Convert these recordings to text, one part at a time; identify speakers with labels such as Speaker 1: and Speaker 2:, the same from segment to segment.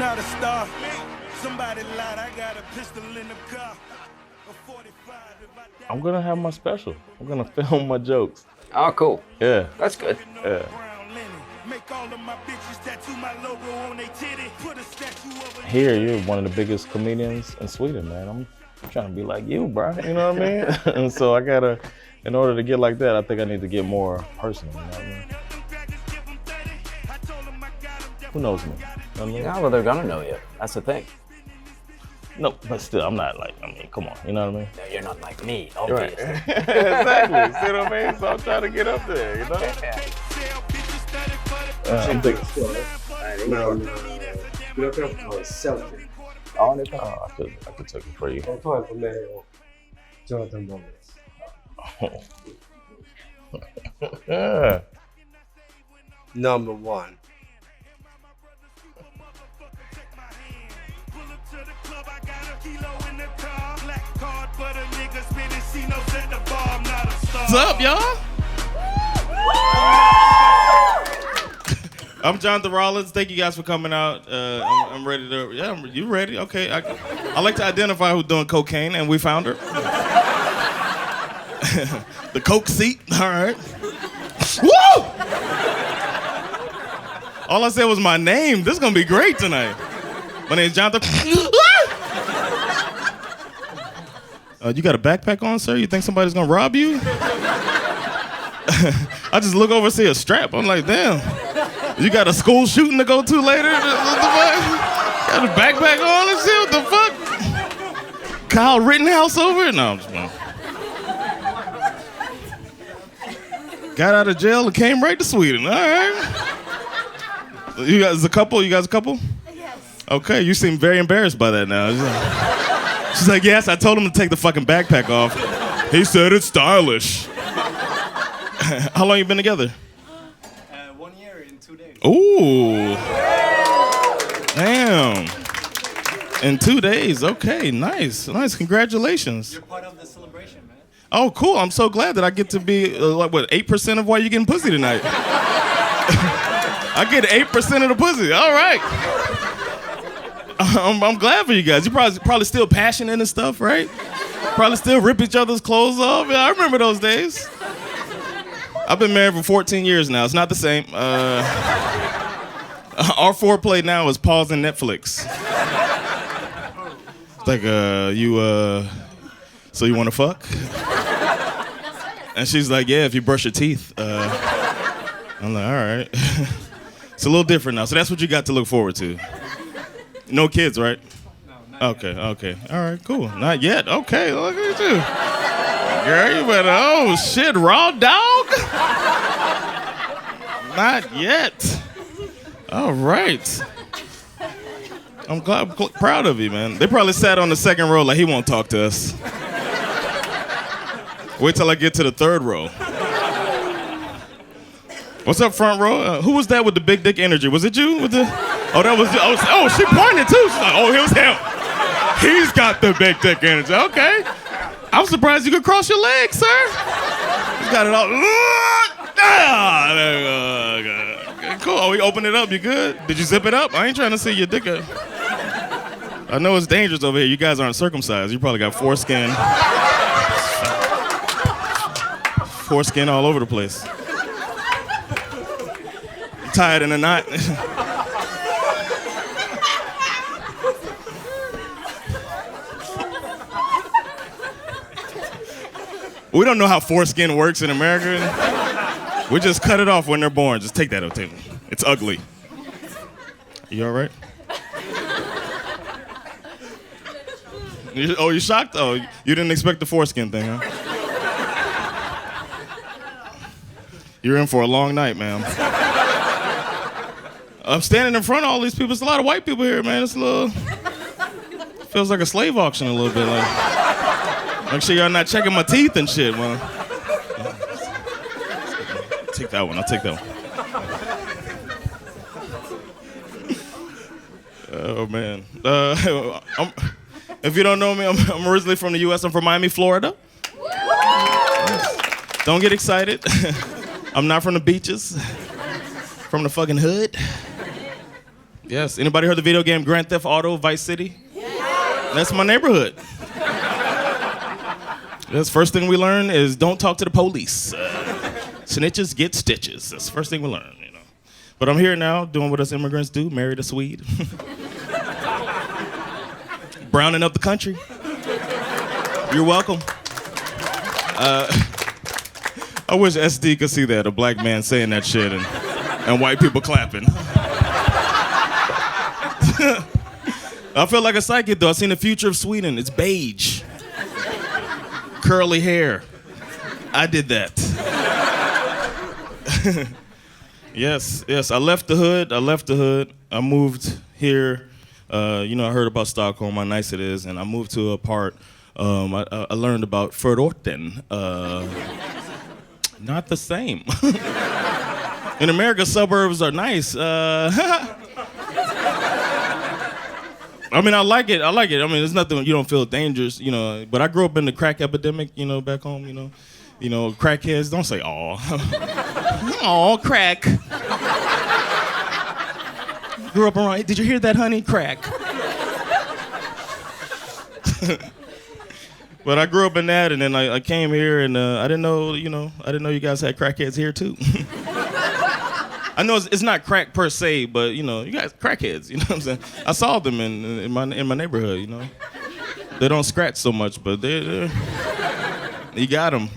Speaker 1: not a star. Somebody lied, I got a pistol in the car.
Speaker 2: I'm gonna have my special. I'm gonna film my jokes.
Speaker 3: Oh, cool.
Speaker 2: Yeah.
Speaker 3: That's good.
Speaker 2: Yeah. Here, you're one of the biggest comedians in Sweden, man. I'm trying to be like you, bro. You know what I mean? And so I gotta, in order to get like that, I think I need to get more personal. You know what I mean? Who knows me? You know what I mean?
Speaker 3: Yeah, well, they're gonna know you. That's the thing.
Speaker 2: No, but still, I'm not like, I mean, come on, you know what I mean?
Speaker 3: No, you're not like me, obviously.
Speaker 2: Right. Exactly, see what I mean? So I'm trying to get up there, you know?
Speaker 4: Men jag kan ta en selfie.
Speaker 3: Ja, det är bra.
Speaker 2: I could take it for you.
Speaker 4: Jag tar en på mig och Jonathan Rollins. Number one.
Speaker 5: What's up, y'all? I'm Jonathan Rollins. Thank you guys for coming out. I'm ready to. Yeah, you ready? Okay. I like to identify who's doing cocaine, and we found her. The coke seat. All right. Woo! All I said was my name. This is gonna be great tonight. My name's Jonathan. You got a backpack on, sir? You think somebody's gonna rob you? I just look over and see a strap. I'm like, damn. You got a school shooting to go to later? What the fuck? Got a backpack on and shit? What the fuck? Kyle Rittenhouse over it? No, I'm just playing. Got out of jail and came right to Sweden. All right. You guys a couple? You guys a couple?
Speaker 6: Yes.
Speaker 5: Okay, you seem very embarrassed by that now. She's like, yes, I told him to take the fucking backpack off. He said it's stylish. How long you been together?
Speaker 6: 1 year in 2 days.
Speaker 5: Ooh. Damn. In 2 days. Okay, nice. Nice. Congratulations.
Speaker 6: You're part of the celebration, man.
Speaker 5: Oh, cool. I'm so glad that I get to be, 8% of why you're getting pussy tonight? I get 8% of the pussy. All right. I'm glad for you guys. You're probably still passionate and stuff, right? Probably still rip each other's clothes off. Yeah, I remember those days. I've been married for 14 years now. It's not the same. Our foreplay now is pausing Netflix. It's like, so you want to fuck? And she's like, yeah, if you brush your teeth. I'm like, all right. It's a little different now. So that's what you got to look forward to. No kids, right?
Speaker 6: No, not
Speaker 5: yet. Okay. All right, cool. Not yet. Okay, look at you. Girl, you better, oh shit, raw dog? Not yet. All right. I'm proud of you, man. They probably sat on the second row like he won't talk to us. Wait till I get to the third row. What's up, front row? Who was that with the big dick energy? Was it you? Oh, that was you. Oh, she pointed too. She's like, oh, it was him. He's got the big dick energy. Okay. I'm surprised you could cross your legs, sir. He's got it all. Cool. Oh, we opened it up. You good? Did you zip it up? I ain't trying to see your dick up. I know it's dangerous over here. You guys aren't circumcised. You probably got foreskin. Foreskin all over the place. Tied in a knot. We don't know how foreskin works in America. We just cut it off when they're born. Just take that out, table. It's ugly. You all right? You shocked? Oh, you didn't expect the foreskin thing, huh? You're in for a long night, ma'am. I'm standing in front of all these people. There's a lot of white people here, man. It's a little... Feels like a slave auction a little bit. Like, make sure y'all not checking my teeth and shit, man. Take that one. I'll take that one. Oh, man. If you don't know me, I'm originally from the U.S. I'm from Miami, Florida. Don't get excited. I'm not from the beaches. From the fucking hood. Yes. Anybody heard the video game Grand Theft Auto Vice City? That's my neighborhood. That's the first thing we learn is don't talk to the police. Snitches get stitches. That's the first thing we learn, you know. But I'm here now doing what us immigrants do, married a Swede. Browning up the country. You're welcome. I wish SD could see that, a black man saying that shit and white people clapping. I feel like a psychic though. I seen the future of Sweden. It's beige. Curly hair. I did that. Yes. I left the hood. I moved here. I heard about Stockholm, how nice it is, and I moved to a part. I learned about förorten. Not the same. In America, suburbs are nice. I mean, I like it. I mean, there's nothing, you don't feel dangerous, But I grew up in the crack epidemic, back home, Crackheads, don't say aw. Aw, crack. Grew up around, did you hear that, honey? Crack. But I grew up in that, and then I came here, and I didn't know you guys had crackheads here too. I know it's not crack per se, but you guys crackheads. You know what I'm saying? I saw them in my neighborhood. They don't scratch so much, but they you got them.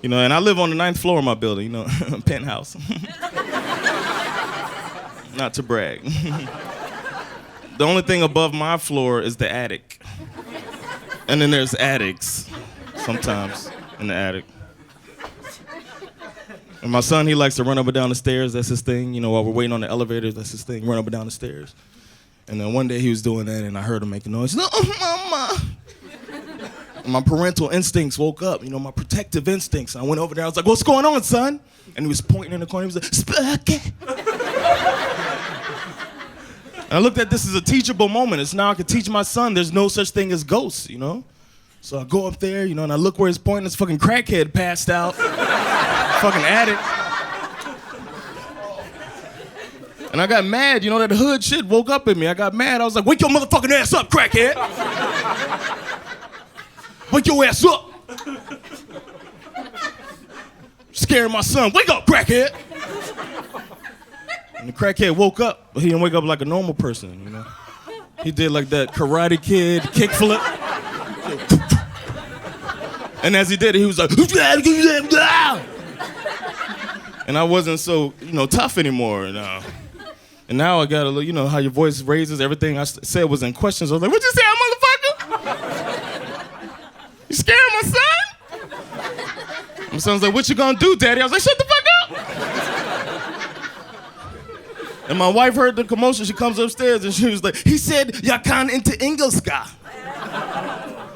Speaker 5: And I live on the 9th floor of my building. Penthouse. Not to brag. The only thing above my floor is the attic, and then there's attics sometimes in the attic. And my son, he likes to run up and down the stairs. That's his thing. While we're waiting on the elevators, that's his thing. Run up and down the stairs. And then one day he was doing that, and I heard him make a noise. No, Mama. And my parental instincts woke up. My protective instincts. I went over there. I was like, "What's going on, son?" And he was pointing in the corner. He was like, "Spooky." And I looked at this as a teachable moment. It's now I can teach my son there's no such thing as ghosts. So I go up there, and I look where he's pointing. This fucking crackhead passed out. Fucking addict. And I got mad, that hood shit woke up in me. I got mad. I was like, "Wake your motherfucking ass up, crackhead. Wake your ass up." Scaring my son. "Wake up, crackhead." And the crackhead woke up, but he didn't wake up like a normal person, He did like that Karate Kid kickflip. And as he did it, he was like, and I wasn't so, tough anymore. And now I got a how your voice raises. Everything I said was in questions. I was like, "What'd you say, motherfucker? You scaring my son?" My son's like, "What you gonna do, Daddy?" I was like, "Shut the fuck up." And my wife heard the commotion. She comes upstairs and she was like, "He said, jag kan inte engelska."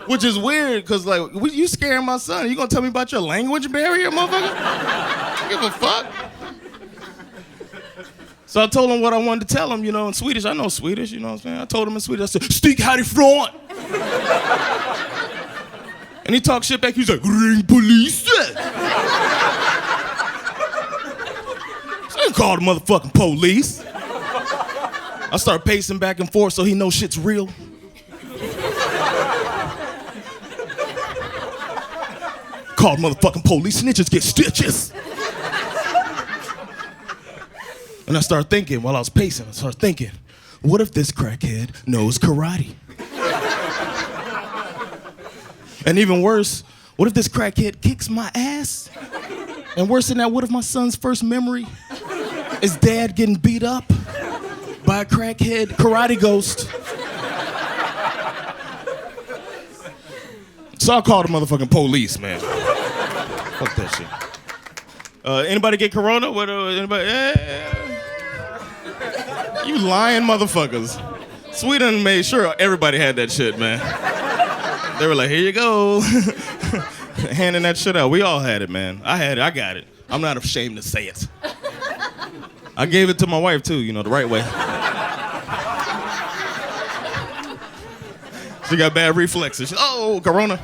Speaker 5: Which is weird, because, you scaring my son? You gonna tell me about your language barrier, motherfucker? I don't give a fuck. So I told him what I wanted to tell him, in Swedish. I know Swedish, you know what I'm saying? I told him in Swedish, I said, "Stick härifrån." And he talked shit back. He was like, "Ring polisen." So I called the motherfucking police. I start pacing back and forth so he knows shit's real. Called motherfucking police, snitches get stitches. And I started thinking, while I was pacing, what if this crackhead knows karate? And even worse, what if this crackhead kicks my ass? And worse than that, what if my son's first memory is dad getting beat up by a crackhead karate ghost? So I called the motherfucking police, man. Fuck that shit. Anybody get corona? What? Anybody? Yeah. You lying motherfuckers. Sweden made sure everybody had that shit, man. They were like, "Here you go." Handing that shit out. We all had it, man. I had it. I got it. I'm not ashamed to say it. I gave it to my wife, too, the right way. She got bad reflexes. Oh, corona.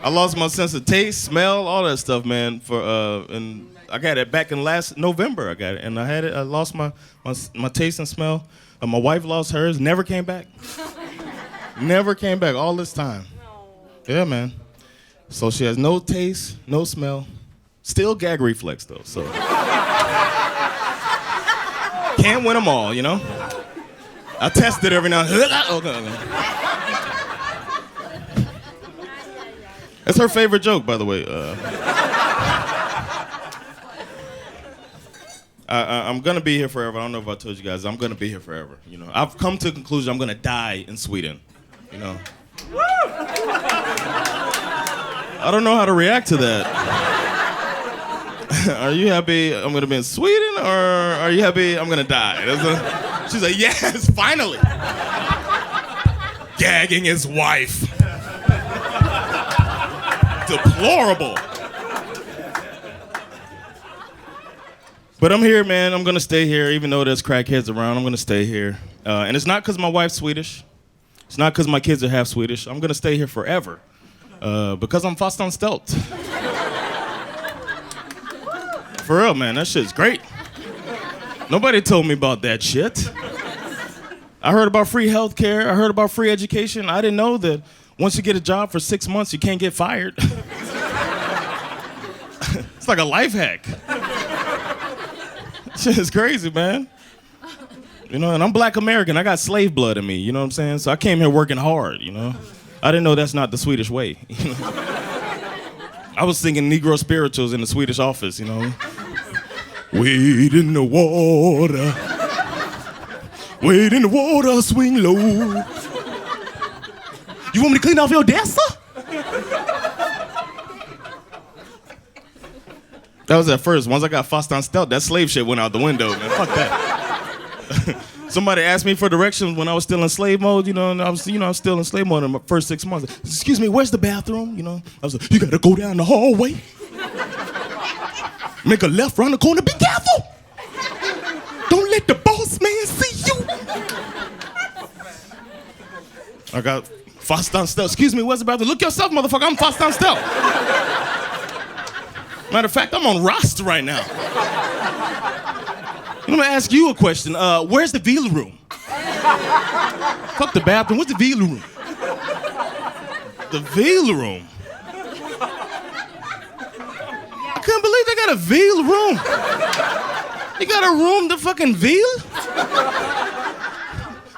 Speaker 5: I lost my sense of taste, smell, all that stuff, man. And I got it back in last November. I got it, and I had it. I lost my taste and smell. My wife lost hers. Never came back. Never came back all this time. Yeah, man. So she has no taste, no smell. Still gag reflex though. So can't win them all, you know. I test it every now and then. Okay. That's her favorite joke, by the way. I'm gonna be here forever. I don't know if I told you guys. I'm gonna be here forever. You know, I've come to the conclusion I'm gonna die in Sweden. You know. I don't know how to react to that. Are you happy I'm gonna be in Sweden, or are you happy I'm gonna die? She's like, yes, finally. Gagging his wife. Deplorable. But I'm here, man. I'm gonna stay here, even though there's crackheads around. I'm gonna stay here, and it's not because my wife's Swedish. It's not because my kids are half Swedish. I'm gonna stay here forever, because I'm fast anställd. For real, man. That shit's great. Nobody told me about that shit. I heard about free healthcare. I heard about free education. I didn't know that once you get a job for 6 months, you can't get fired. It's like a life hack. Shit is crazy, man. You know, and I'm Black American. I got slave blood in me, you know what I'm saying? So I came here working hard, you know? I didn't know that's not the Swedish way, you know? I was singing Negro spirituals in the Swedish office, you know? Wade in the water. Wade in the water, swing low. You want me to clean off your desk, sir? That was at first. Once I got fast anställd, that slave shit went out the window, man. Fuck that. Somebody asked me for directions when I was still in slave mode, you know, and I was still in slave mode in my first 6 months. Excuse me, where's the bathroom? You know, I was like, you gotta go down the hallway. Make a left, round the corner, be careful. Don't let the boss man see you. I got fast anställd. Excuse me, where's the bathroom? Look yourself, motherfucker, I'm fast anställd. Matter of fact, I'm on roster right now. I'm gonna ask you a question. Where's the veal room? Fuck the bathroom. What's the veal room? The veal room. I couldn't believe they got a veal room. You got a room to fucking veal?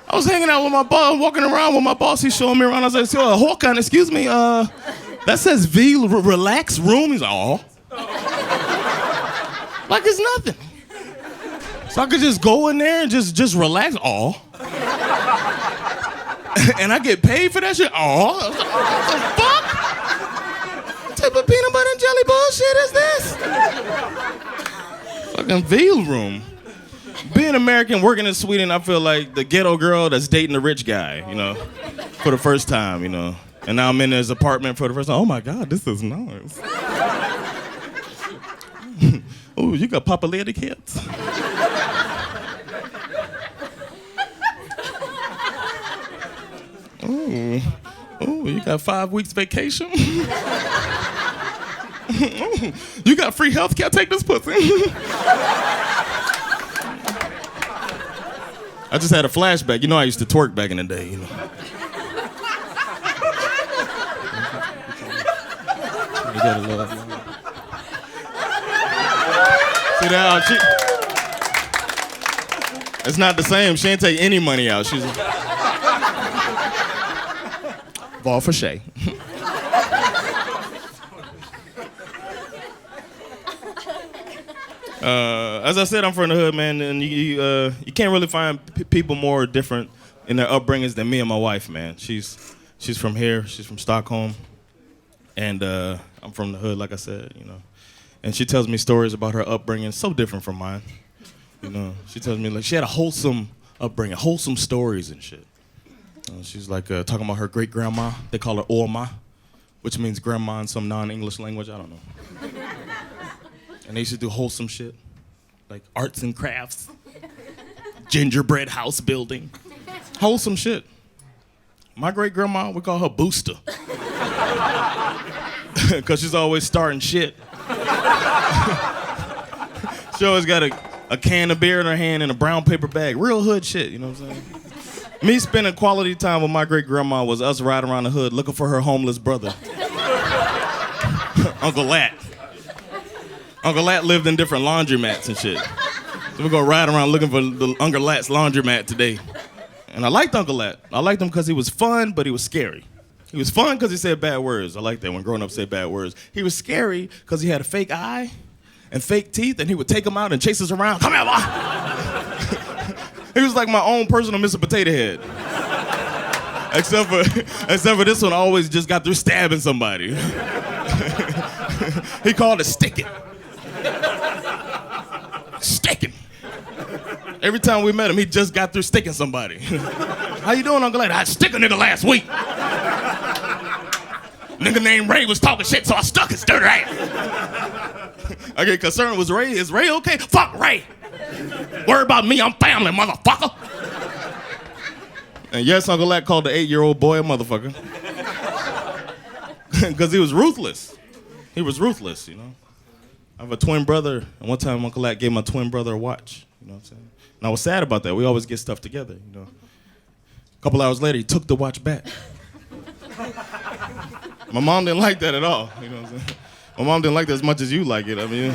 Speaker 5: I was hanging out with my boss, walking around with my boss. He's showing me around. I was like, so, Håkan, excuse me, that says veal relax room. He's like, oh. Like it's nothing. So I could just go in there and just relax. Oh. And I get paid for that shit. Oh. What the fuck? What type of peanut butter and jelly bullshit is this? Fucking veal room. Being American, working in Sweden, I feel like the ghetto girl that's dating the rich guy, you know, for the first time, you know. And now I'm in his apartment for the first time. Oh my God, this is nice. Oh, you got popularity kids. Oh, you got 5 weeks vacation. You got free health care. Take this pussy. I just had a flashback. You know, I used to twerk back in the day. You know. You gotta love me. See that? It's not the same. She ain't take any money out. She's ball for Shay. As I said, I'm from the hood, man, and you can't really find people more different in their upbringings than me and my wife, man. She's from here. She's from Stockholm, and I'm from the hood, like I said, you know. And she tells me stories about her upbringing, so different from mine. You know, she tells me like she had a wholesome upbringing, wholesome stories and shit. She's like talking about her great grandma. They call her Orma, which means grandma in some non-English language. I don't know. And they used to do wholesome shit, like arts and crafts, gingerbread house building, wholesome shit. My great grandma, we call her Booster, because she's always starting shit. She always got a can of beer in her hand and a brown paper bag. Real hood shit, you know what I'm saying? Me spending quality time with my great grandma was us riding around the hood looking for her homeless brother. Uncle Lat. Uncle Lat lived in different laundromats and shit. So we're gonna ride around looking for the Uncle Lat's laundromat today. And I liked Uncle Lat. I liked him because he was fun, but he was scary. He was fun because he said bad words. I like that when grown-ups say bad words. He was scary because he had a fake eye and fake teeth, and he would take them out and chase us around. Come here, boy! He was like my own personal Mr. Potato Head. Except for this one, I always just got through stabbing somebody. He called it sticking. Sticking. Every time we met him, he just got through sticking somebody. How you doing, Uncle Ed? I stick a nigga last week. Nigga named Ray was talking shit, so I stuck his dirty ass. I get concerned. Was Ray? Is Ray okay? Fuck Ray. Worry about me. I'm family, motherfucker. And yes, Uncle Lat called the 8-year-old boy a motherfucker. Because he was ruthless. He was ruthless, you know. I have a twin brother, and one time Uncle Lat gave my twin brother a watch. You know what I'm saying? And I was sad about that. We always get stuff together, you know. A couple hours later, he took the watch back. My mom didn't like that at all, you know what I'm saying? My mom didn't like that as much as you like it. I mean,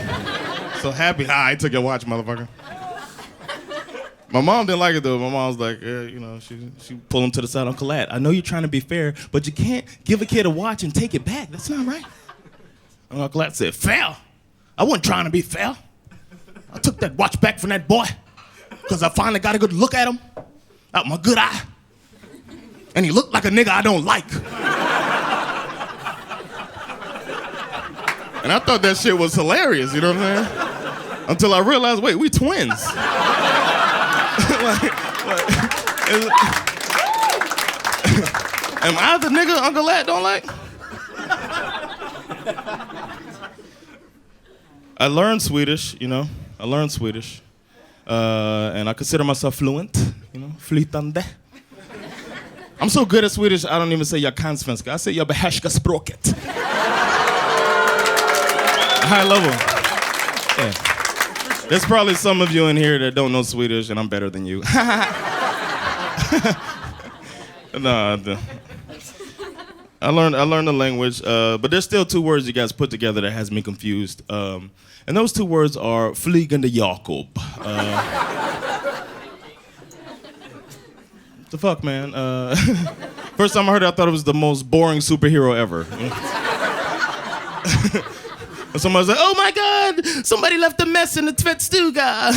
Speaker 5: so happy, I took your watch, motherfucker. My mom didn't like it, though. My mom was like, you know, she pulled him to the side. Uncle Lat, I know you're trying to be fair, but you can't give a kid a watch and take it back. That's not right. And Uncle Lat said, fair? I wasn't trying to be fair. I took that watch back from that boy because I finally got a good look at him out my good eye. And he looked like a nigga I don't like. And I thought that shit was hilarious, you know what I'm saying? Until I realized, wait, we twins. Am I the nigga Uncle Lat don't like? I learned Swedish, you know. I learned Swedish. And I consider myself fluent, you know, flytande. I'm so good at Swedish, I don't even say jag kan svenska. I say jag behärskar språket. High level. Yeah. There's probably some of you in here that don't know Swedish, and I'm better than you. No, I learned the language, but there's still two words you guys put together that has me confused. And those two words are Flygande Jakob. The fuck, man? First time I heard it, I thought it was the most boring superhero ever. And somebody was like, oh my God, somebody left a mess in the tvättstuga.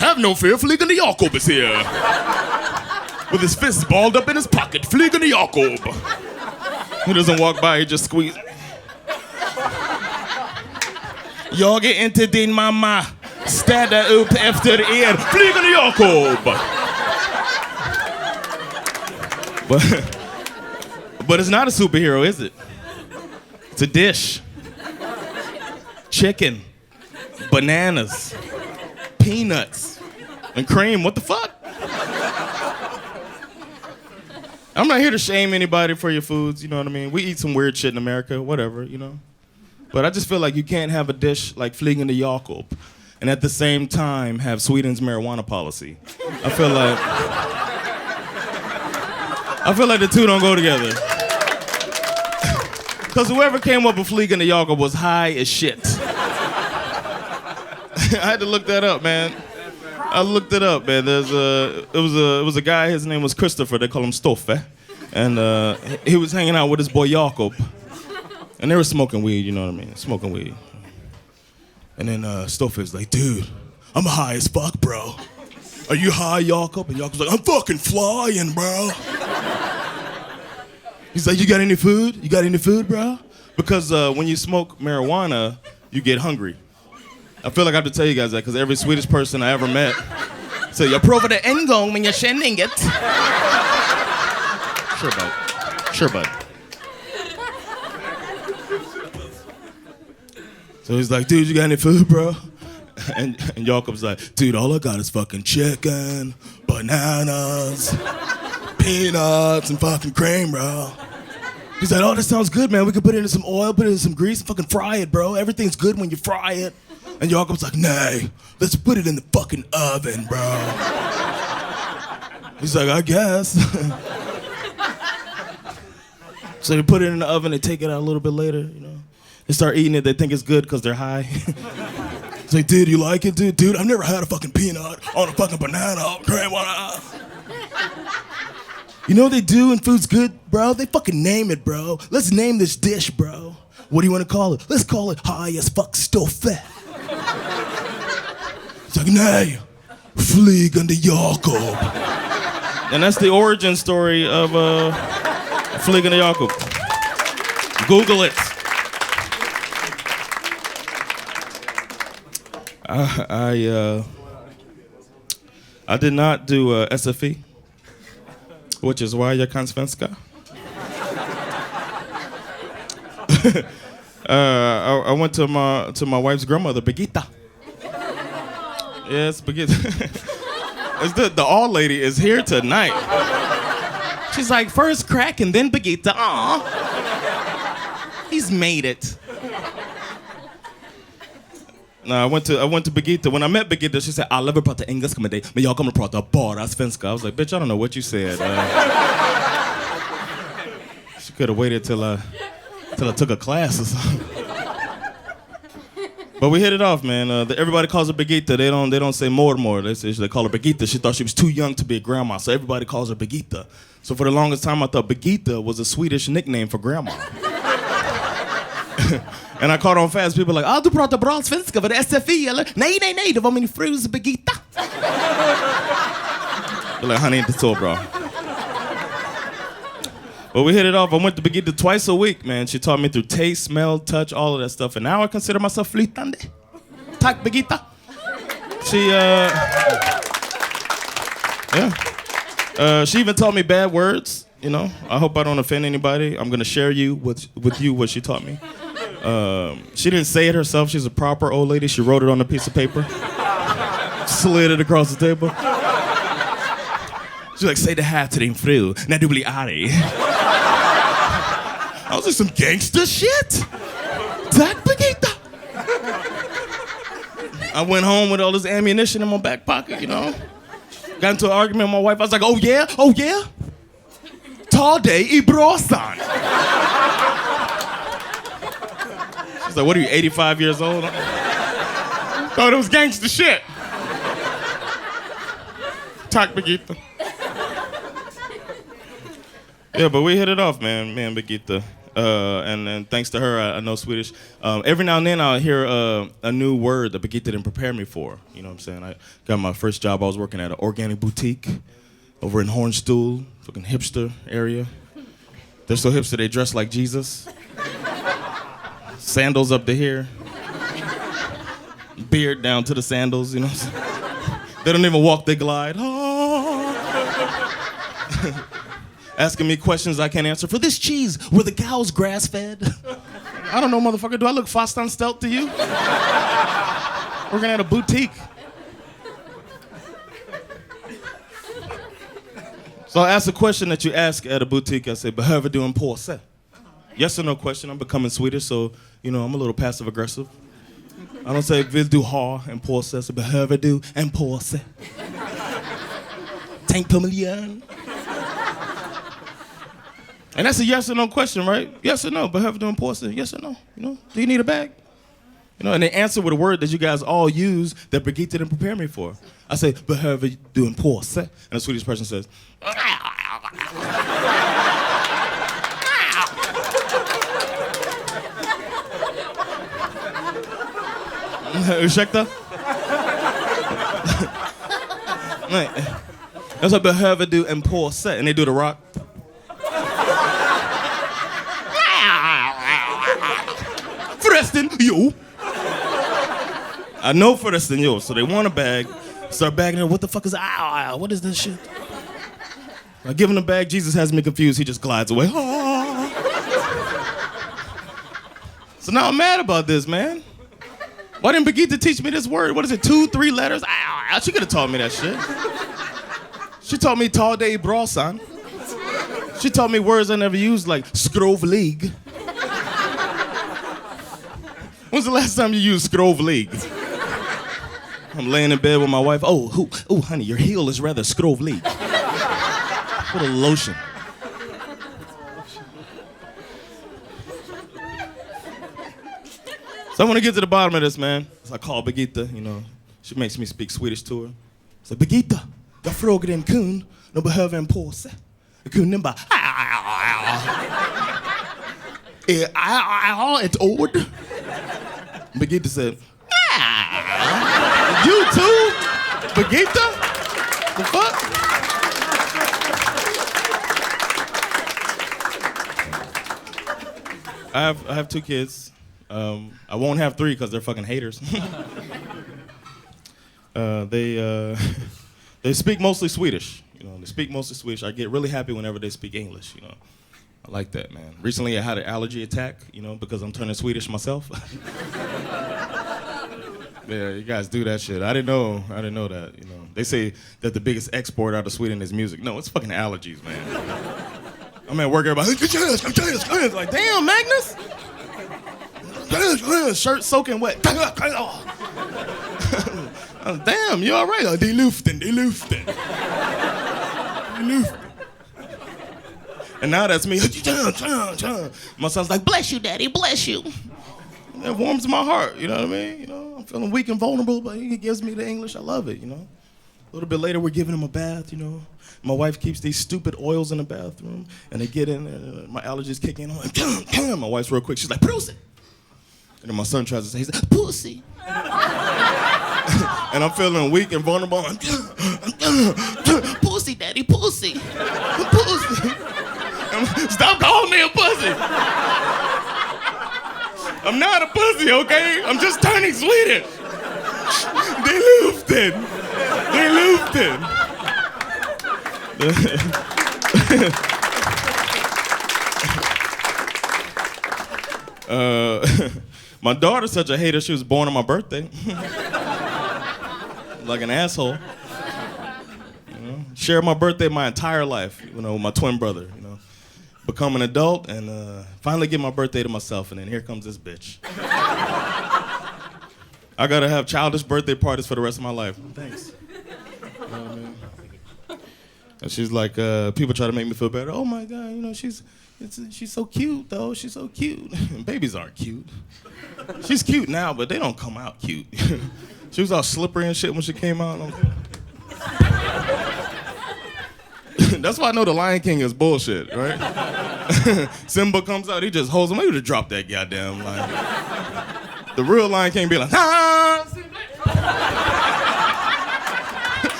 Speaker 5: Have no fear, Flygande Jakob is here. With his fists balled up in his pocket, Flygande Jakob. He doesn't walk by, he just squeezes. Jag är inte din mamma. Städa upp efter er, Flygande Jakob. But it's not a superhero, is it? It's a dish. Chicken, bananas, peanuts, and cream. What the fuck? I'm not here to shame anybody for your foods, you know what I mean? We eat some weird shit in America, whatever, you know? But I just feel like you can't have a dish like Flygande Jakob and at the same time have Sweden's marijuana policy. I feel like the two don't go together. Because whoever came up with Flygande Jakob was high as shit. I had to look that up, man. I looked it up, man. It was a guy, his name was Christopher, they call him Stoffe. And he was hanging out with his boy Jakob. And they were smoking weed, you know what I mean? Smoking weed. And then Stoffe's like, dude, I'm high as fuck, bro. Are you high, Jakob? And Jakob's like, I'm fucking flying, bro. He's like, you got any food? You got any food, bro? Because when you smoke marijuana, you get hungry. I feel like I have to tell you guys that because every Swedish person I ever met said, jag provade en gång men jag känner inget. Sure, bud. Sure, bud. So he's like, dude, you got any food, bro? And Jakob's like, dude, all I got is fucking chicken, bananas, peanuts, and fucking cream, bro. He's like, oh, that sounds good, man. We could put it in some oil, put it in some grease, and fucking fry it, bro. Everything's good when you fry it. And Jacob's like, "Nay, let's put it in the fucking oven, bro." He's like, "I guess." So they put it in the oven, they take it out a little bit later, you know. They start eating it, they think it's good because they're high. It's like, "Dude, you like it, dude? Dude, I've never had a fucking peanut on a fucking banana. Cream on it." You know what they do when food's good, bro? They fucking name it, bro. Let's name this dish, bro. What do you want to call it? Let's call it high as fuck still fat. It's like, "Nej, flygande Jakob." And that's the origin story of Flygande Jakob. Google it. I did not do SFE, which is why jag kan svenska. I went to my wife's grandmother, Birgitta. Yes, Birgitta. The old lady is here tonight. She's like, first crack and then Birgitta. Aw. He's made it. No, I went to Birgitta. When I met Birgitta, she said, "Alla vill prata engelska med dig, men jag kommer prata bara svenska." I was like, "Bitch, I don't know what you said." She could have waited till I took a class or something. But we hit it off, man. Everybody calls her Birgitta. They don't say mormor. They call her Birgitta. She thought she was too young to be a grandma, so everybody calls her Birgitta. So for the longest time, I thought Birgitta was a Swedish nickname for grandma. And I caught on fast. People were like, "Du pratar bra svenska, var det SFI eller?" Nej, det var min frus Birgitta. They're like, "Honey, inte så bra." But we hit it off. I went to Birgitta twice a week, man. She taught me through taste, smell, touch, all of that stuff. And now I consider myself flytande. Tack, Birgitta. She even taught me bad words, you know. I hope I don't offend anybody. I'm gonna share with you what she taught me. She didn't say it herself. She's a proper old lady. She wrote it on a piece of paper. Slid it across the table. She's like, "Säg det här till din fru när du blir arg." I was like, some gangster shit. Tack, Birgitta. I went home with all this ammunition in my back pocket, you know. Got into an argument with my wife. I was like, "Oh yeah? Ta dig i brasan." She's like, "What are you, 85 years old?" Thought it was gangster shit. Tack, Birgitta. Yeah, but we hit it off, man. Me and Birgitta. And thanks to her, I know Swedish. Every now and then I'll hear a new word that Birgitta didn't prepare me for. You know what I'm saying? I got my first job. I was working at an organic boutique over in Hornstull, fucking hipster area. They're so hipster, they dress like Jesus. Sandals up to here. Beard down to the sandals, you know what I'm saying? They don't even walk, they glide. Asking me questions I can't answer. For this cheese, were the cows grass-fed? I don't know, motherfucker. Do I look fast Anställd to you? Working at a boutique. So I ask a question that you ask at a boutique. I say, "Behöver du en påse?" Yes or no question. I'm becoming Swedish, so, you know, I'm a little passive-aggressive. I don't say, "Vill du ha en påse?" I say, "Behöver du en påse?" Tänk på miljön. And that's a yes or no question, right? Yes or no. Behöver du en påse? Yes or no. You know, do you need a bag? You know, and they answer with a word that you guys all use that Birgitta didn't prepare me for. I say, "Behöver du en påse?" And the Swedish person says, "Ursäkta?" Nej. Jag sa, "Behöver du en påse?" And they do the rock. Förresten, jo. I know förresten, jo. So they want a bag. Start bagging her. What the fuck is what is this shit? I give him the bag. Jesus has me confused. He just glides away. So now I'm mad about this, man. Why didn't Birgitta teach me this word? What is it, 2, 3 letters? She could have taught me that shit. She taught me ta dig i brasan. She taught me words I never used, like skrovlig. When's the last time you used skrovlig? I'm laying in bed with my wife. Oh, honey, your heel is rather skrovlig. Put a lotion. So I want to get to the bottom of this, man. So I call Birgitta, you know. She makes me speak Swedish to her. Så Birgitta, jag frågade en kund, de behöver en påse. Kunden bara, ett ord. Birgitta said, you too? Birgitta? The fuck? I have 2 kids. I won't have 3 because they're fucking haters. They speak mostly Swedish. You know, they speak mostly Swedish. I get really happy whenever they speak English. You know, I like that, man. Recently, I had an allergy attack. You know, because I'm turning Swedish myself. Yeah, you guys do that shit. I didn't know that. You know, they say that the biggest export out of Sweden is music. No, it's fucking allergies, man. I'm at work, everybody. Like, damn, Magnus. Shirt soaking wet. Damn, you all right? De luften. And now that's me. My son's like, bless you, daddy, bless you. That warms my heart, you know what I mean? You know, I'm feeling weak and vulnerable, but he gives me the English. I love it, you know? A little bit later, we're giving him a bath, you know? My wife keeps these stupid oils in the bathroom, and they get in, and my allergies kick in. I'm like, my wife's real quick. She's like, pussy. And then my son tries to say, he's like, pussy. And I'm feeling weak and vulnerable. I'm pussy, daddy, pussy. Pussy. Stop calling me a pussy. I'm not a pussy, okay? I'm just turning Swedish. De luften. My daughter's such a hater, she was born on my birthday. Like an asshole. You know? Shared my birthday my entire life, you know, with my twin brother, you know. Become an adult and finally get my birthday to myself, and then here comes this bitch. I gotta have childish birthday parties for the rest of my life. Thanks. You know what I mean? And she's like, people try to make me feel better. Oh my God, you know, she's so cute though. She's so cute. Babies aren't cute. She's cute now, but they don't come out cute. She was all slippery and shit when she came out. That's why I know the Lion King is bullshit, right? Simba comes out, he just holds him. Maybe to drop that goddamn line. The real Lion King be like, ah!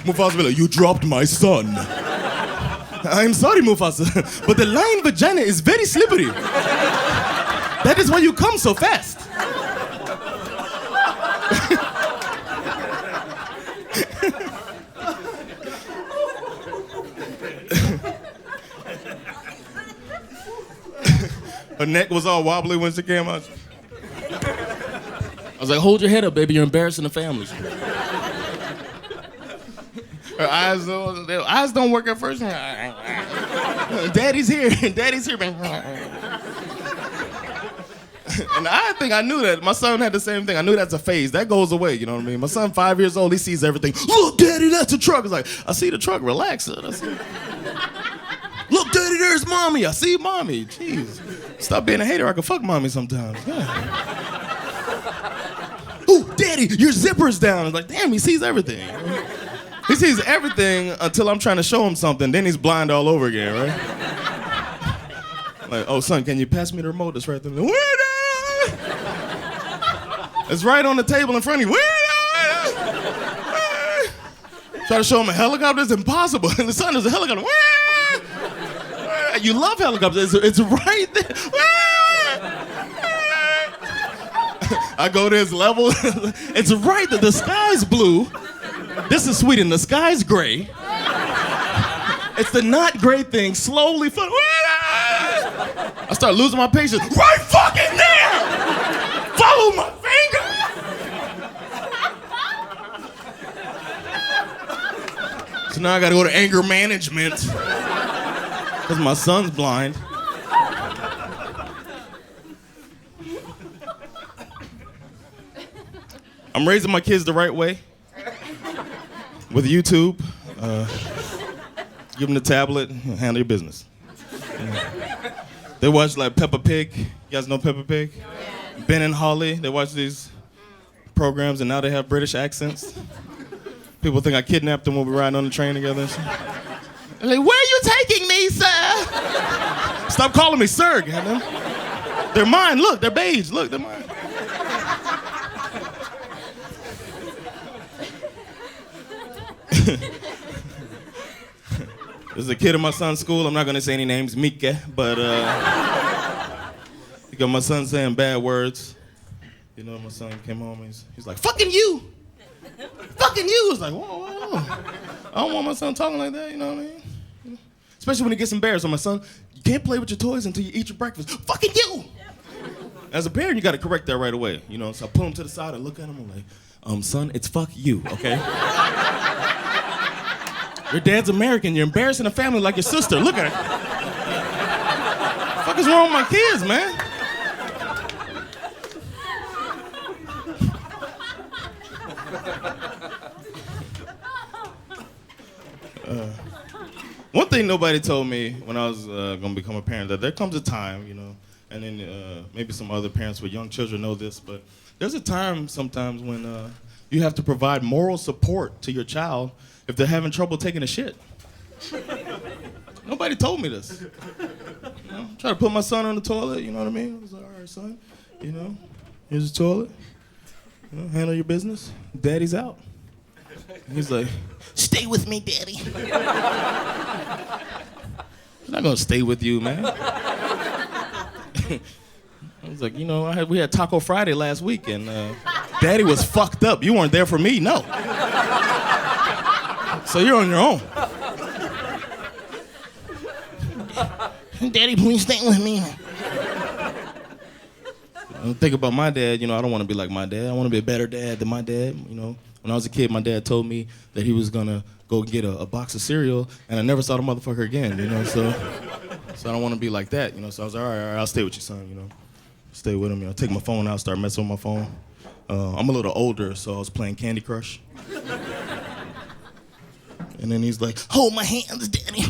Speaker 5: Mufasa be like, you dropped my son. I'm sorry, Mufasa, but the lion vagina is very slippery. That is why you come so fast. Her neck was all wobbly when she came out. I was like, hold your head up, baby, you're embarrassing the family. Her eyes don't work at first. Daddy's here. And I think I knew that. My son had the same thing. I knew that's a phase. That goes away, you know what I mean? My son, 5 years old, he sees everything. Look, Daddy, that's a truck. It's like, I see the truck, relax. Look, Daddy, there's Mommy. I see Mommy. Jeez. Stop being a hater. I can fuck Mommy sometimes. Yeah. Ooh, Daddy, your zipper's down. It's like, damn, he sees everything. He sees everything until I'm trying to show him something. Then he's blind all over again, right? Like, oh, son, can you pass me the remote? It's right there. It's right on the table in front of you. Try to show him a helicopter. It's impossible. And the son is a helicopter. You love helicopters. It's right there. I go to his level. It's right there. The sky's blue. This is Sweden. The sky's gray. It's the not gray thing slowly. I start losing my patience. Right fucking there! Follow my finger! So now I gotta go to anger management. Because my son's blind. I'm raising my kids the right way with YouTube. Give them the tablet, handle your business. They watch like Peppa Pig. You guys know Peppa Pig? Ben and Holly, they watch these programs and now they have British accents. People think I kidnapped them when we were riding on the train together. They're like, where are you taking me, sir? Stop calling me sir, goddamn. They're mine, look, they're beige, look, they're mine. There's a kid in my son's school, I'm not gonna say any names, Mika, but you got my son saying bad words. You know, my son came home and he's like, fucking you! Fucking you! It's like, whoa. I don't want my son talking like that, you know what I mean? Especially when he gets embarrassed. So my son, you can't play with your toys until you eat your breakfast. Fucking you! As a parent, you gotta correct that right away. You know, so I pull him to the side and look at him and like, son, it's fuck you, okay? Your dad's American, you're embarrassing the family like your sister. Look at her. What the fuck is wrong with my kids, man? One thing nobody told me when I was gonna become a parent, that there comes a time, you know, and then maybe some other parents with young children know this, but there's a time sometimes when you have to provide moral support to your child if they're having trouble taking a shit. Nobody told me this. You know, try to put my son on the toilet, you know what I mean? I was like, all right, son, you know, here's the toilet. You know, handle your business. Daddy's out. And he's like, stay with me, Daddy. I'm not gonna stay with you, man. I was like, you know, we had Taco Friday last week, and Daddy was fucked up. You weren't there for me, no. So you're on your own. Daddy, please stay with me. I think about my dad, you know, I don't want to be like my dad. I want to be a better dad than my dad, you know. When I was a kid, my dad told me that he was gonna go get a box of cereal, and I never saw the motherfucker again, you know, so I don't want to be like that, you know, so I was like, all right, I'll stay with your son, you know. Stay with him, you know, take my phone out, start messing with my phone. I'm a little older, so I was playing Candy Crush. And then he's like, hold my hands, Daddy.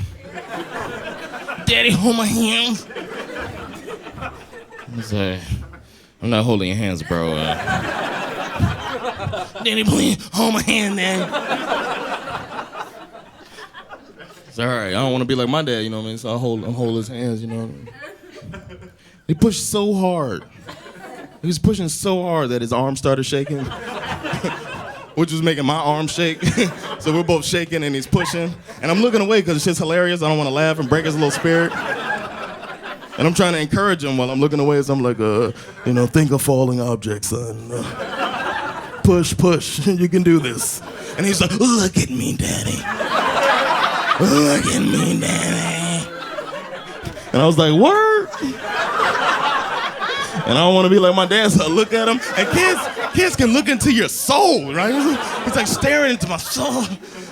Speaker 5: Daddy, hold my hands. I was like, I'm not holding your hands, bro. Daddy, please hold my hand, man. It's all right. I don't want to be like my dad, you know what I mean? So I hold his hands, you know what I mean? He pushed so hard. He was pushing so hard that his arm started shaking, which was making my arm shake. So we're both shaking and he's pushing. And I'm looking away because it's just hilarious. I don't want to laugh and break his little spirit. And I'm trying to encourage him while I'm looking away. So I'm like, you know, think of falling objects, son. Push, push, you can do this. And he's like, look at me, Daddy. Look at me, Daddy. And I was like, word? And I don't want to be like my dad, so I look at him. And kids can look into your soul, right? He's like staring into my soul.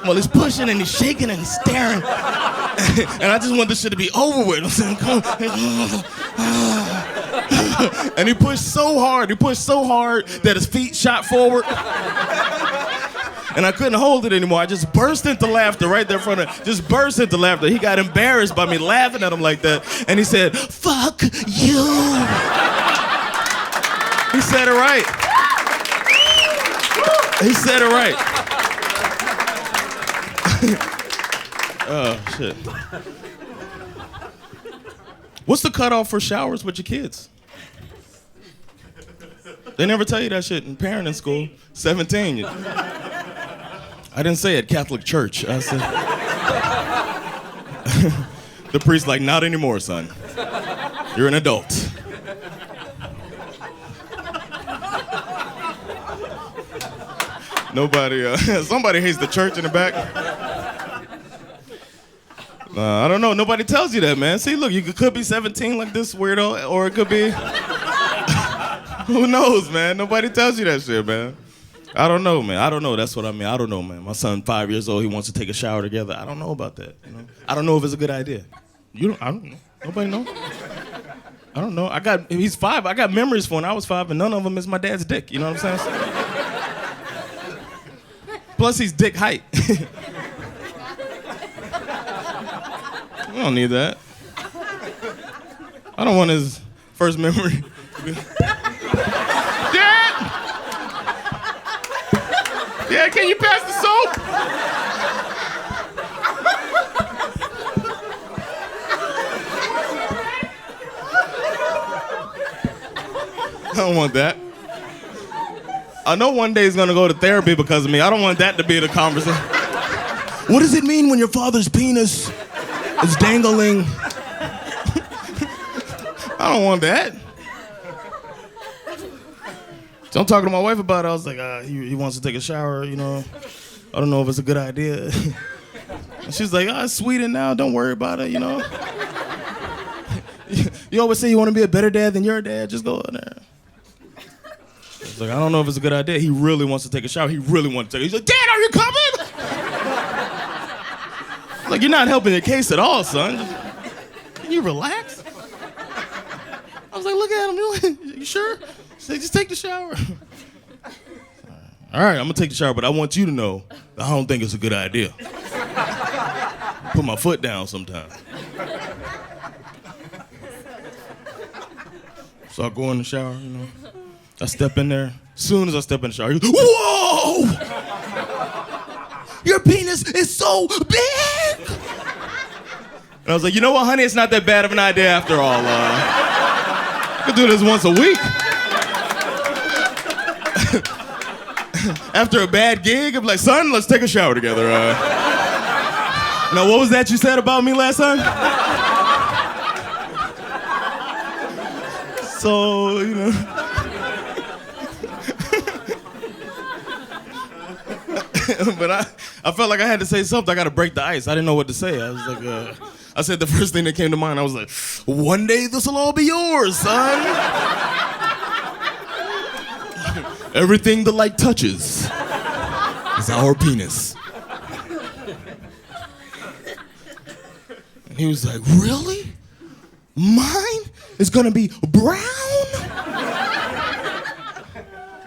Speaker 5: Well, he's pushing and he's shaking and he's staring. And I just want this shit to be over with. I'm saying, come on. And he pushed so hard that his feet shot forward. And I couldn't hold it anymore. I just burst into laughter right there in front of him. Just burst into laughter. He got embarrassed by me laughing at him like that. And he said, fuck you. He said it right. He said it right. Oh, shit. What's the cutoff for showers with your kids? They never tell you that shit in parenting school. 17. I didn't say it, Catholic Church. I said, the priest like, not anymore, son. You're an adult. Nobody, somebody hates the church in the back. I don't know, nobody tells you that, man. See, look, you could be 17 like this weirdo, or it could be, who knows, man? Nobody tells you that shit, man. I don't know, man. I don't know. That's what I mean. I don't know, man. My son, 5 years old, he wants to take a shower together. I don't know about that. You know? I don't know if it's a good idea. I don't know. Nobody know? I don't know. He's 5. I got memories from when I was 5, and none of them is my dad's dick. You know what I'm saying? Plus he's dick height. I don't need that. I don't want his first memory. Dad! Dad, can you pass the soap? I don't want that. I know one day he's gonna go to therapy because of me. I don't want that to be the conversation. What does it mean when your father's penis is dangling? I don't want that. So I'm talking to my wife about it. I was like, he wants to take a shower, you know. I don't know if it's a good idea. And she's like, it's Sweden now. Don't worry about it, you know. You always say you want to be a better dad than your dad. Just go in there. I was like, I don't know if it's a good idea. He really wants to take a shower. He really wants to take it. He's like, Dad, are you coming? Like, you're not helping your case at all, son. Can you relax? I was like, look at him. You sure? She's like, just take the shower. All right, I'm going to take the shower, but I want you to know that I don't think it's a good idea. Put my foot down sometime. So I go in the shower, you know. I step in there. As soon as I step in the shower, he goes, whoa! Your penis is so big! And I was like, you know what, honey? It's not that bad of an idea after all. I could do this once a week. After a bad gig, I'm like, son, let's take a shower together. Now, what was that you said about me last time? So, you know. But I felt like I had to say something. I got to break the ice. I didn't know what to say. I was like, I said the first thing that came to mind. I was like, one day this will all be yours, son. Everything the light touches is our penis. And he was like, really? Mine is gonna be brown?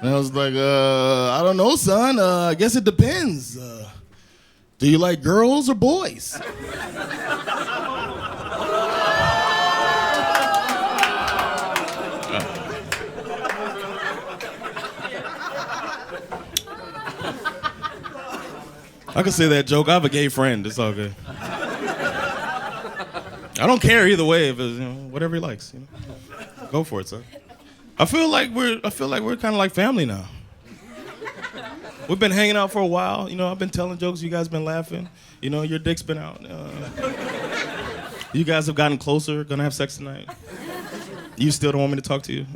Speaker 5: And I was like, I don't know, son. I guess it depends. Do you like girls or boys? I can say that joke. I have a gay friend. It's all good. I don't care either way. If it's, you know, whatever he likes, you know. Go for it, son. I feel like we're kind of like family now. We've been hanging out for a while. You know, I've been telling jokes. You guys been laughing. You know, your dick's been out. You guys have gotten closer. Gonna have sex tonight. You still don't want me to talk to you.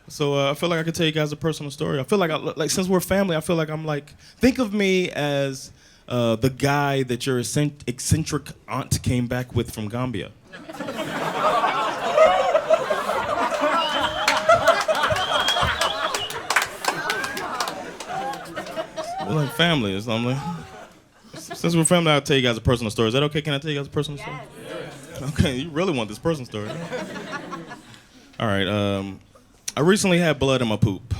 Speaker 5: So I feel like I could tell you guys a personal story. I feel like since we're family, I feel like I'm like, think of me as the guy that your eccentric aunt came back with from Gambia. We're like family or something. Since we're family, I'll tell you guys a personal story. Is that okay? Can I tell you guys a personal story? Yes. Okay, you really want this personal story. All right, I recently had blood in my poop.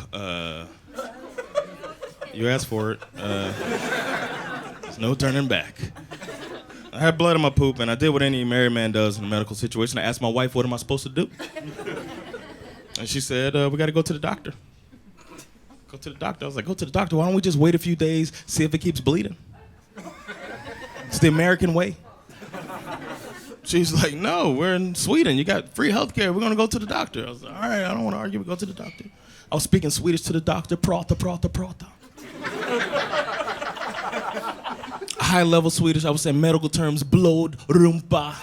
Speaker 5: You asked for it. There's no turning back. I had blood in my poop, and I did what any married man does in a medical situation. I asked my wife, what am I supposed to do? And she said, we got to go to the doctor. Go to the doctor. I was like, go to the doctor. Why don't we just wait a few days, see if it keeps bleeding? It's the American way. She's like, no, we're in Sweden. You got free healthcare. We're going to go to the doctor. I was like, all right, I don't want to argue. We go to the doctor. I was speaking Swedish to the doctor. Prata, prata, prata. High-level Swedish. I was saying medical terms. Blod, rumpa.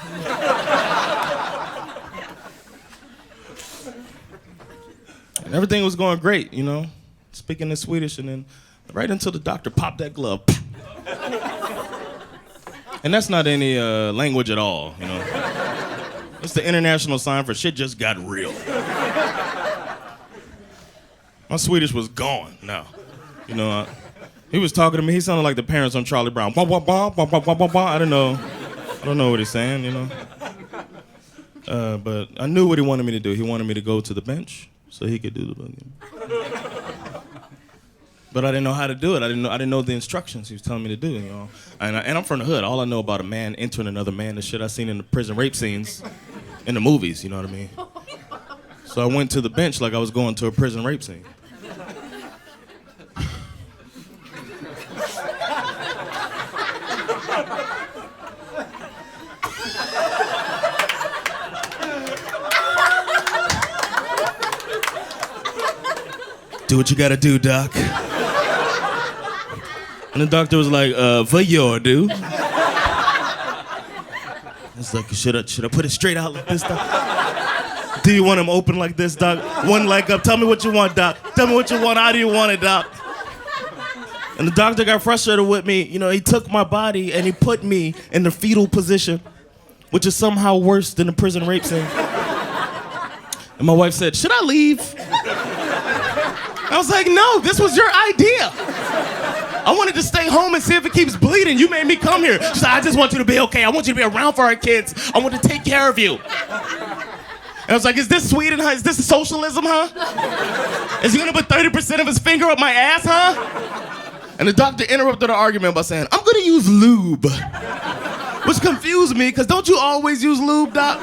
Speaker 5: And everything was going great, you know, speaking in Swedish. And then right until the doctor popped that glove. And that's not any language at all, you know. It's the international sign for shit just got real. My Swedish was gone now. You know, he was talking to me. He sounded like the parents on Charlie Brown. I don't know what he's saying, you know. But I knew what he wanted me to do. He wanted me to go to the bench so he could do the boogie. But I didn't know how to do it. I didn't know the instructions he was telling me to do, you know. And I'm from the hood. All I know about a man entering another man is shit I seen in the prison rape scenes in the movies, you know what I mean? So I went to the bench like I was going to a prison rape scene. Do what you gotta do, doc. And the doctor was like, for your dude. It's like, should I put it straight out like this, doc? Do you want him open like this, doc? One leg up. Tell me what you want, doc. Tell me what you want. How do you want it, doc? And the doctor got frustrated with me. You know, he took my body and he put me in the fetal position, which is somehow worse than the prison rape scene. And my wife said, should I leave? I was like, no, this was your idea. I wanted to stay home and see if it keeps bleeding. You made me come here. She said, I just want you to be okay. I want you to be around for our kids. I want to take care of you. And I was like, is this Sweden, huh? Is this socialism, huh? Is he gonna put 30% of his finger up my ass, huh? And the doctor interrupted the argument by saying, I'm gonna use lube. Which confused me, because don't you always use lube, doc?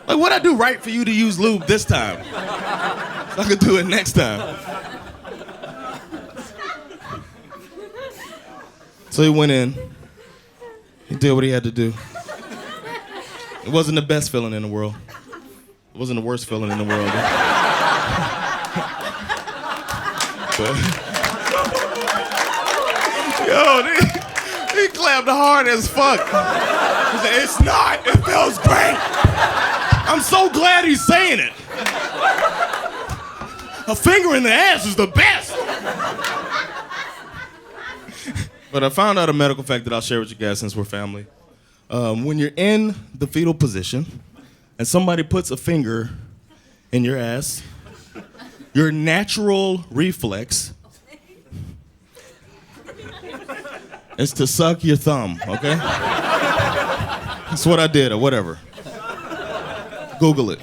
Speaker 5: Like, what'd I do right for you to use lube this time? So I could do it next time. So he went in. He did what he had to do. It wasn't the best feeling in the world. It wasn't the worst feeling in the world. Yo, he clapped hard as fuck. He said, it's not. It feels great. I'm so glad he's saying it. A finger in the ass is the best. But I found out a medical fact that I'll share with you guys since we're family. When you're in the fetal position and somebody puts a finger in your ass, your natural reflex is to suck your thumb, okay? That's what I did, or whatever. Google it.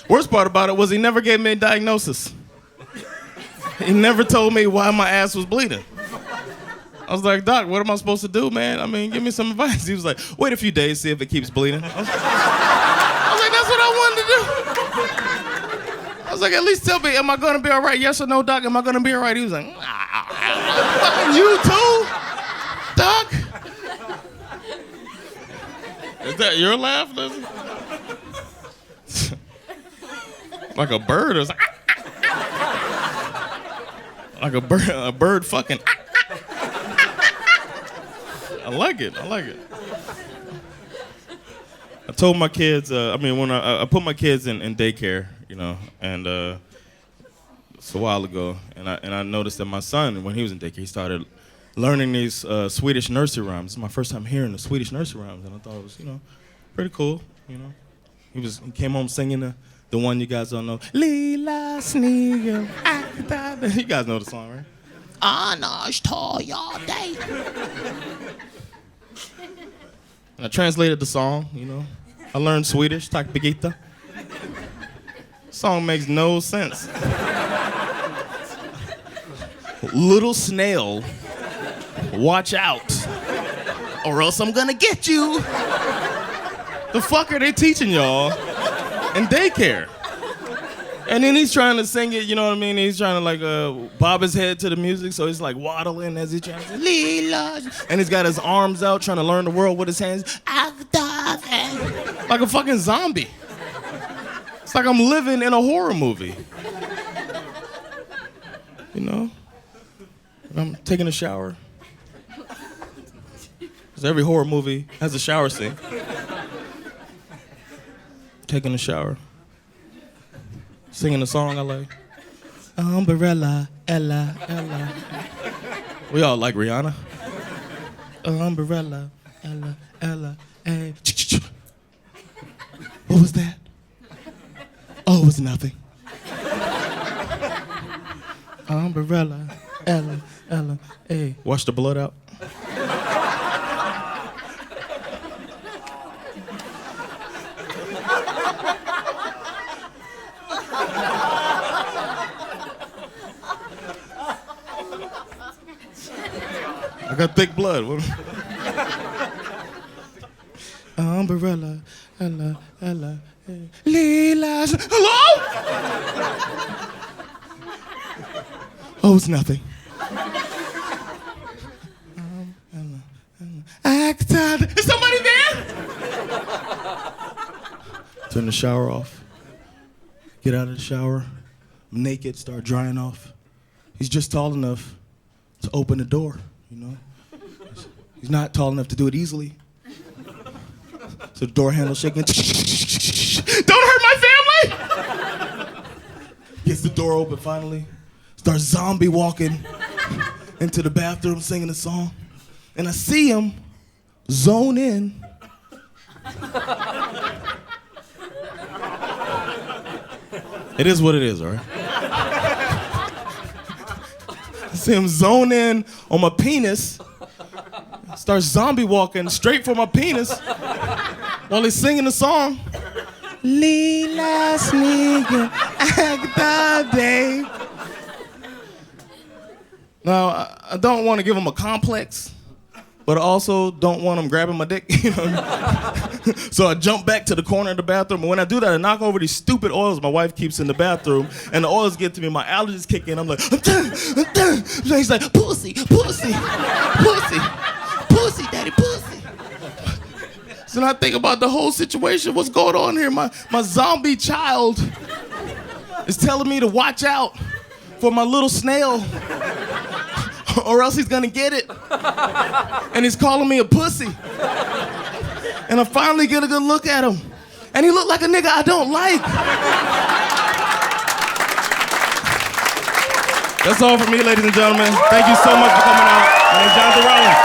Speaker 5: Worst part about it was he never gave me a diagnosis. He never told me why my ass was bleeding. I was like, doc, what am I supposed to do, man? I mean, give me some advice. He was like, wait a few days, see if it keeps bleeding. I was like, that's what I wanted to do. I was like, at least tell me, am I gonna be all right? Yes or no, doc, am I gonna be all right? He was like, you too, doc? Is that your laugh, Lizzie? Like a bird or something. Like a bird fucking. I like it. I told my kids, when I put my kids in daycare, you know, and it's a while ago, and I noticed that my son, when he was in daycare, he started learning these Swedish nursery rhymes. It's my first time hearing the Swedish nursery rhymes, and I thought it was, you know, pretty cool, you know. He came home singing the one you guys don't know. Lila snigel, akta. You guys know the song, right? Annars tar jag dig. And I translated the song, you know. I learned Swedish, tack Birgitta. Song makes no sense. Little snail, watch out, or else I'm gonna get you. The fuck are they teaching y'all in daycare? And then he's trying to sing it, you know what I mean? He's trying to like bob his head to the music, so he's like waddling as he's trying to say, Lila. And he's got his arms out trying to learn the world with his hands. Like a fucking zombie. It's like I'm living in a horror movie. You know? I'm taking a shower. Because every horror movie has a shower scene. Taking a shower. Singing a song I like. Umbrella, Ella, Ella. We all like Rihanna. Umbrella, Ella, Ella, hey. What was that? Oh, it was nothing. Umbrella, Ella, Ella, hey. Wash the blood out. I got thick blood. Umbrella, Ella, Lilas. Hello? Oh, it's nothing. Acted. Is somebody there? Turn the shower off. Get out of the shower. I'm naked, start drying off. He's just tall enough to open the door, you know? He's not tall enough to do it easily. So the door handle shaking. Don't hurt my family! Gets the door open finally. Starts zombie walking into the bathroom singing a song. And I see him zone in. It is what it is, all right? I see him zone in on my penis. Starts zombie walking straight for my penis while he's singing the song. Lila sneaking acta day. Now, I don't want to give him a complex, but I also don't want him grabbing my dick, you know? So I jump back to the corner of the bathroom, and when I do that, I knock over these stupid oils my wife keeps in the bathroom, and the oils get to me, my allergies kick in, I'm like, I'm done. So he's like, pussy, daddy, pussy. So then I think about the whole situation, what's going on here? My zombie child is telling me to watch out for my little snail, or else he's gonna get it. And he's calling me a pussy. And I finally get a good look at him. And he looked like a nigga I don't like. That's all for me, ladies and gentlemen. Thank you so much for coming out. My name's Jonathan Rollins.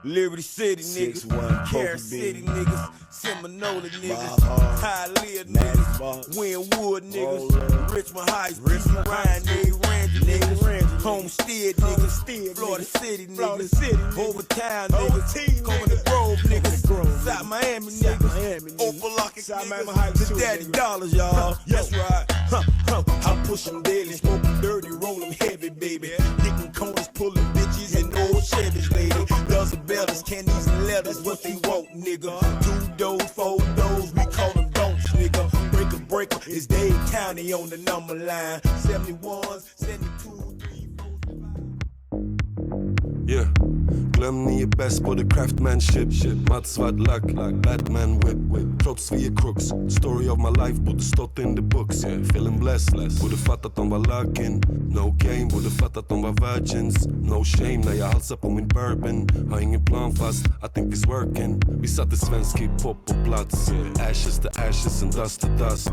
Speaker 1: Liberty City niggas, Carol City niggas, Seminole niggas, Hialeah niggas, Wynwood niggas, Richmond Heights, Ryan niggas, Homestead niggas, Florida City niggas, Overtown niggas, Coming to Grove niggas, South Miami niggas, Opalaka niggas, the Daddy Dollars, y'all. That's right. I push them daily, smoke them dirty, roll them heavy, baby. Hitting corners, pulling bitches in old Chevys, lady. Dozen bells, candies and letters, what they want, nigga. 2 doors, 4 doors, we call them don'ts, nigga. Breaker, it's Dade County on the number line. 71s, 72, 3, 4, 5.
Speaker 7: Yeah. Glöm ni är bäst på the craftsmanship. Matt svart lack, Batman whip. Trots vi är crooks. Story of my life borde stått in the books. Feeling blessed, borde fattat de var lacking. No game, borde fattat de var virgins. No shame när jag halsar på min bourbon. Har ingen plan fast I think it's working. Vi satte svensk hiphop på plats. Ashes to ashes and dust to dust.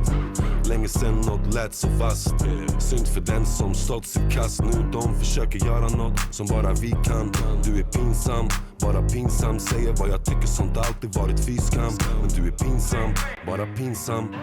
Speaker 7: Länge sen något lät så fast. Synd för den som stått sitt kast. Nu de försöker göra något som bara vi kan. Du är pinsam, bara pinsam. Säger vad jag tycker, sånt alltid varit fiskam. Men du är pinsam, bara pinsam.